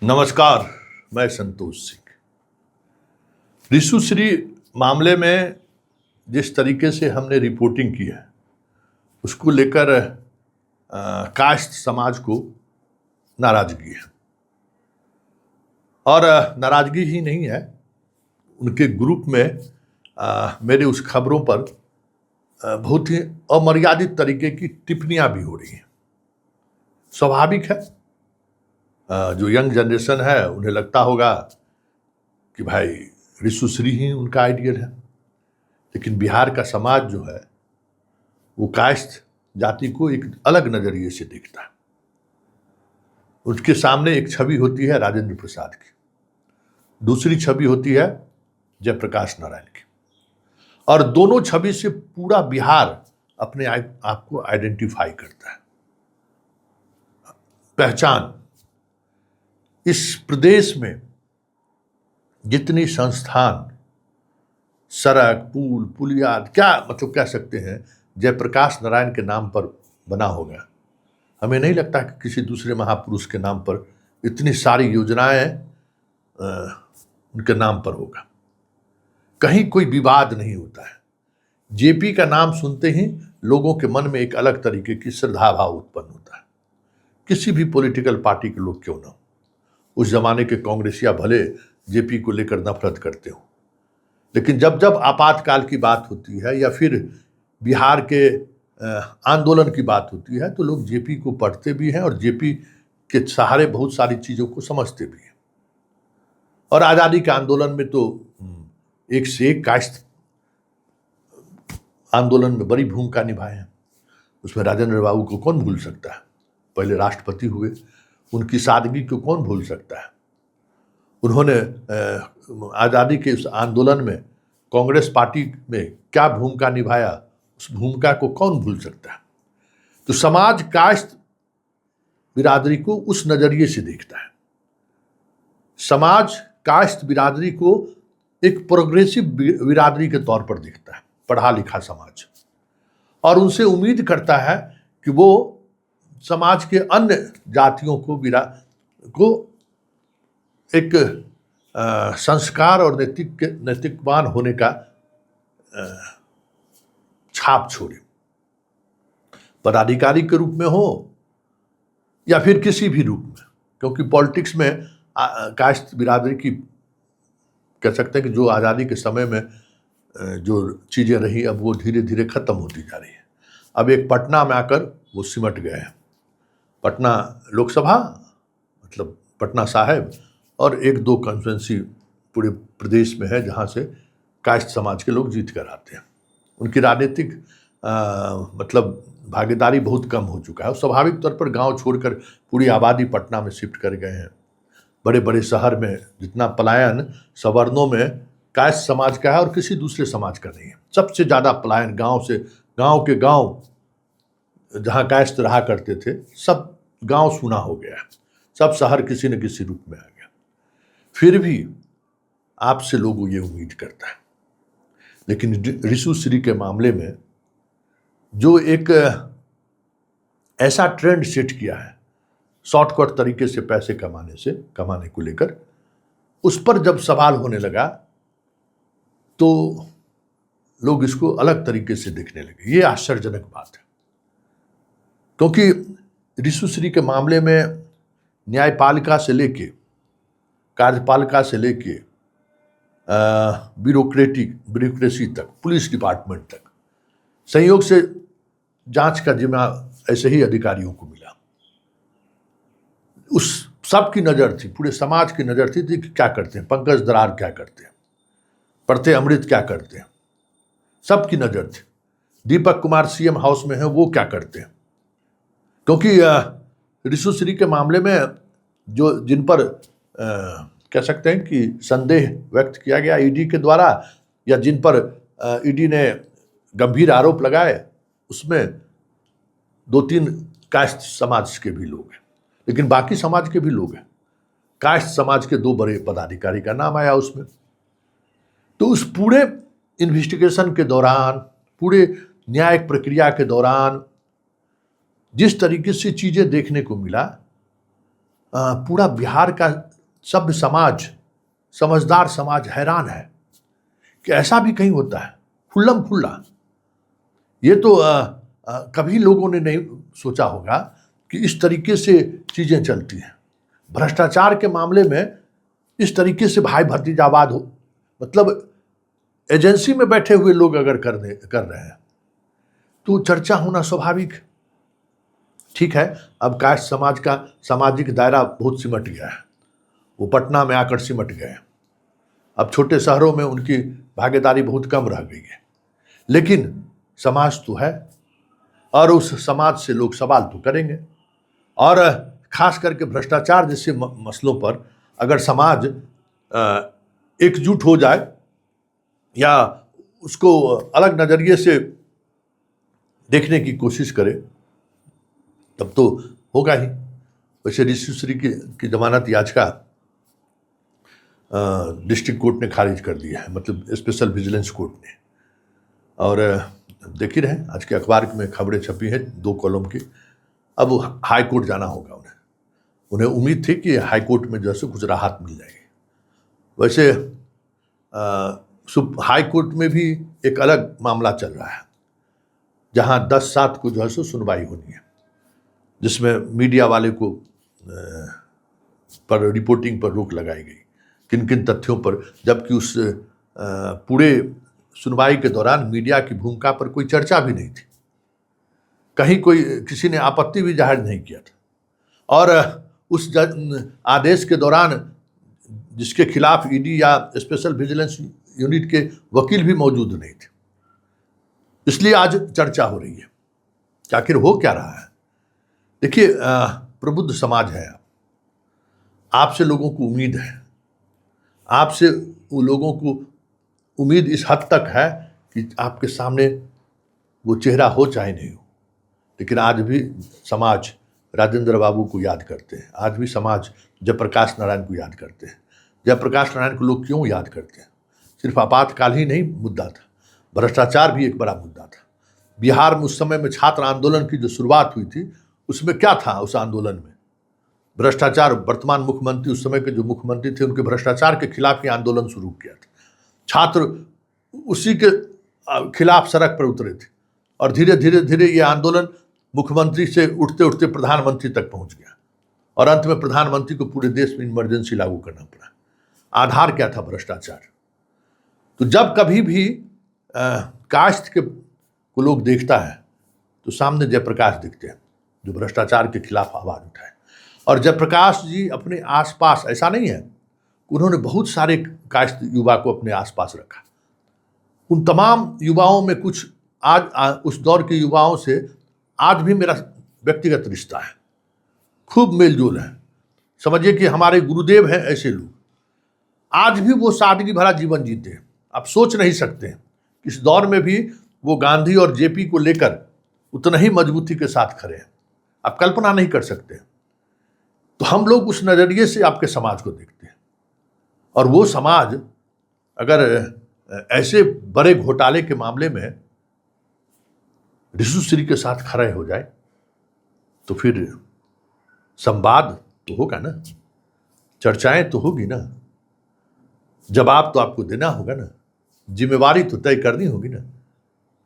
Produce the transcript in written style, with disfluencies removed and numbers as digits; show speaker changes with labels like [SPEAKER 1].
[SPEAKER 1] नमस्कार, मैं संतोष सिंह। ऋषुश्री मामले में जिस तरीके से हमने रिपोर्टिंग की है उसको लेकर कास्ट समाज को नाराजगी है और नाराजगी ही नहीं है, उनके ग्रुप में मेरे उस खबरों पर बहुत ही अमर्यादित तरीके की टिप्पणियां भी हो रही हैं। स्वाभाविक है, जो यंग जनरेशन है उन्हें लगता होगा कि भाई ऋषुश्री ही उनका आइडियल है, लेकिन बिहार का समाज जो है वो कास्ट जाति को एक अलग नजरिए से देखता है। उसके सामने एक छवि होती है राजेंद्र प्रसाद की, दूसरी छवि होती है जयप्रकाश नारायण की, और दोनों छवि से पूरा बिहार अपने आप को आइडेंटिफाई करता है। पहचान, इस प्रदेश में जितनी संस्थान, सड़क, पुल, पुलिया, क्या मतलब कह सकते हैं, जयप्रकाश नारायण के नाम पर बना होगा। हमें नहीं लगता कि किसी दूसरे महापुरुष के नाम पर इतनी सारी योजनाएं उनके नाम पर होगा। कहीं कोई विवाद नहीं होता है। जेपी का नाम सुनते ही लोगों के मन में एक अलग तरीके की श्रद्धा भाव उत्पन्न होता है, किसी भी पॉलिटिकल पार्टी के लोग क्यों ना हो। उस जमाने के कांग्रेसिया भले जेपी को लेकर नफरत करते हो, लेकिन जब जब आपातकाल की बात होती है या फिर बिहार के आंदोलन की बात होती है तो लोग जेपी को पढ़ते भी हैं और जेपी के सहारे बहुत सारी चीज़ों को समझते भी हैं। और आज़ादी के आंदोलन में तो एक से एक कास्ट आंदोलन में बड़ी भूमिका निभाए हैं। उसमें राजेंद्र बाबू को कौन भूल सकता है, पहले राष्ट्रपति हुए, उनकी सादगी को कौन भूल सकता है। उन्होंने आज़ादी के उस आंदोलन में कांग्रेस पार्टी में क्या भूमिका निभाया, उस भूमिका को कौन भूल सकता है। तो समाज कास्ट बिरादरी को उस नजरिए से देखता है। समाज कास्ट बिरादरी को एक प्रोग्रेसिव बिरादरी के तौर पर देखता है, पढ़ा लिखा समाज, और उनसे उम्मीद करता है कि वो समाज के अन्य जातियों को एक संस्कार और नैतिकवान होने का छाप छोड़े, पदाधिकारी के रूप में हो या फिर किसी भी रूप में। क्योंकि पॉलिटिक्स में कास्ट बिरादरी की कह सकते हैं कि जो आज़ादी के समय में जो चीज़ें रही अब वो धीरे धीरे खत्म होती जा रही है। अब एक पटना में आकर वो सिमट गए हैं। पटना लोकसभा मतलब पटना साहिब और एक दो कॉन्स्टिट्यूंसी पूरे प्रदेश में है जहाँ से कास्ट समाज के लोग जीत कर आते हैं। उनकी राजनीतिक मतलब भागीदारी बहुत कम हो चुका है और स्वाभाविक तौर पर गांव छोड़कर पूरी आबादी पटना में शिफ्ट कर गए हैं। बड़े बड़े शहर में जितना पलायन सवर्णों में कास्ट समाज का है और किसी दूसरे समाज का नहीं है। सबसे ज़्यादा पलायन गांव से, गांव के गांव जहाँ कास्ट रहा करते थे सब गांव सूना हो गया है, सब शहर किसी न किसी रूप में आ गया। फिर भी आपसे लोगों ये उम्मीद करता है। लेकिन ऋषुश्री के मामले में जो एक ऐसा ट्रेंड सेट किया है शॉर्टकट तरीके से पैसे कमाने को लेकर, उस पर जब सवाल होने लगा तो लोग इसको अलग तरीके से देखने लगे। ये आश्चर्यजनक बात है, क्योंकि ऋषुश्री के मामले में न्यायपालिका से लेके, कार्यपालिका से लेके ब्यूरोक्रेसी तक, पुलिस डिपार्टमेंट तक, संयोग से जांच का जिम्मा ऐसे ही अधिकारियों को मिला। उस सब की नज़र थी, पूरे समाज की नज़र थी कि क्या करते हैं पंकज दरार, क्या करते हैं प्रत्यय अमृत, क्या करते हैं, सबकी नज़र थी। दीपक कुमार सीएम हाउस में है, वो क्या करते हैं। क्योंकि ऋषुश्री के मामले में जो जिन पर कह सकते हैं कि संदेह व्यक्त किया गया ईडी के द्वारा, या जिन पर ईडी ने गंभीर आरोप लगाए, उसमें 2-3 कास्ट समाज के भी लोग हैं, लेकिन बाकी समाज के भी लोग हैं। कास्ट समाज के 2 बड़े पदाधिकारी का नाम आया उसमें। तो उस पूरे इन्वेस्टिगेशन के दौरान, पूरे न्यायिक प्रक्रिया के दौरान जिस तरीके से चीज़ें देखने को मिला, पूरा बिहार का सभ्य समाज, समझदार समाज हैरान है कि ऐसा भी कहीं होता है, खुल्लम खुल्ला। ये तो कभी लोगों ने नहीं सोचा होगा कि इस तरीके से चीजें चलती हैं। भ्रष्टाचार के मामले में इस तरीके से भाई भतीजावाद हो, मतलब एजेंसी में बैठे हुए लोग अगर कर रहे हैं तो चर्चा होना स्वाभाविक। ठीक है, अब कास्ट समाज का सामाजिक दायरा बहुत सिमट गया है, वो पटना में आकर सिमट गए। अब छोटे शहरों में उनकी भागीदारी बहुत कम रह गई है, लेकिन समाज तो है और उस समाज से लोग सवाल तो करेंगे। और खास करके भ्रष्टाचार जैसे मसलों पर अगर समाज एकजुट हो जाए या उसको अलग नजरिए से देखने की कोशिश करे तब तो होगा ही। वैसे ऋषि की जमानत याचिका डिस्ट्रिक्ट कोर्ट ने खारिज कर दिया है, मतलब स्पेशल विजिलेंस कोर्ट ने। और देख ही रहे हैं आज के अखबार में खबरें छपी हैं 2 कॉलम की। अब हाई कोर्ट जाना होगा उन्हें उम्मीद थी कि हाई कोर्ट में जैसे कुछ राहत मिल जाएगी। वैसे हाई कोर्ट में भी एक अलग मामला चल रहा है, जहां 10/7 को जो है सो सुनवाई होनी है, जिसमें मीडिया वाले को पर रिपोर्टिंग पर रोक लगाई गई, किन किन तथ्यों पर, जबकि उस पूरे सुनवाई के दौरान मीडिया की भूमिका पर कोई चर्चा भी नहीं थी, कहीं किसी ने आपत्ति भी जाहिर नहीं किया था। और उस आदेश के दौरान जिसके खिलाफ ईडी या स्पेशल विजिलेंस यूनिट के वकील भी मौजूद नहीं थे, इसलिए आज चर्चा हो रही है कि आखिर हो क्या रहा है। देखिए, प्रबुद्ध समाज है, आपसे लोगों को उम्मीद है, आपसे वो लोगों को उम्मीद इस हद तक है कि आपके सामने वो चेहरा हो चाहे नहीं हो, लेकिन आज भी समाज राजेंद्र बाबू को याद करते हैं, आज भी समाज जयप्रकाश नारायण को याद करते हैं। जयप्रकाश नारायण को लोग क्यों याद करते हैं? सिर्फ आपातकाल ही नहीं मुद्दा था, भ्रष्टाचार भी एक बड़ा मुद्दा था। बिहार में उस समय में छात्र आंदोलन की जो शुरुआत हुई थी, उसमें क्या था? उस आंदोलन में भ्रष्टाचार। वर्तमान मुख्यमंत्री, उस समय के जो मुख्यमंत्री थे, उनके भ्रष्टाचार के खिलाफ ही आंदोलन शुरू किया था। छात्र उसी के खिलाफ सड़क पर उतरे थे और धीरे धीरे धीरे ये आंदोलन मुख्यमंत्री से उठते उठते प्रधानमंत्री तक पहुंच गया और अंत में प्रधानमंत्री को पूरे देश में इमरजेंसी लागू करना पड़ा। आधार क्या था? भ्रष्टाचार। तो जब कभी भी कास्ट को लोग देखता है तो सामने जयप्रकाश दिखते हैं, जो भ्रष्टाचार के खिलाफ आवाज उठाए। और जयप्रकाश जी अपने आसपास, ऐसा नहीं है, उन्होंने बहुत सारे कास्ट युवा को अपने आसपास रखा। उन तमाम युवाओं में कुछ आज उस दौर के युवाओं से आज भी मेरा व्यक्तिगत रिश्ता है, खूब मेलजोल है। समझिए कि हमारे गुरुदेव हैं ऐसे लोग, आज भी वो सादगी भरा जीवन जीते हैं। आप सोच नहीं सकते हैं, इस दौर में भी वो गांधी और जेपी को लेकर उतना ही मजबूती के साथ खड़े हैं। आप कल्पना नहीं कर सकते। तो हम लोग उस नजरिए से आपके समाज को देखते हैं, और वो समाज अगर ऐसे बड़े घोटाले के मामले में ऋषि के साथ खड़े हो जाए तो फिर संवाद तो होगा ना, चर्चाएं तो होगी ना, जवाब तो आपको देना होगा ना, जिम्मेवारी तो तय करनी होगी ना।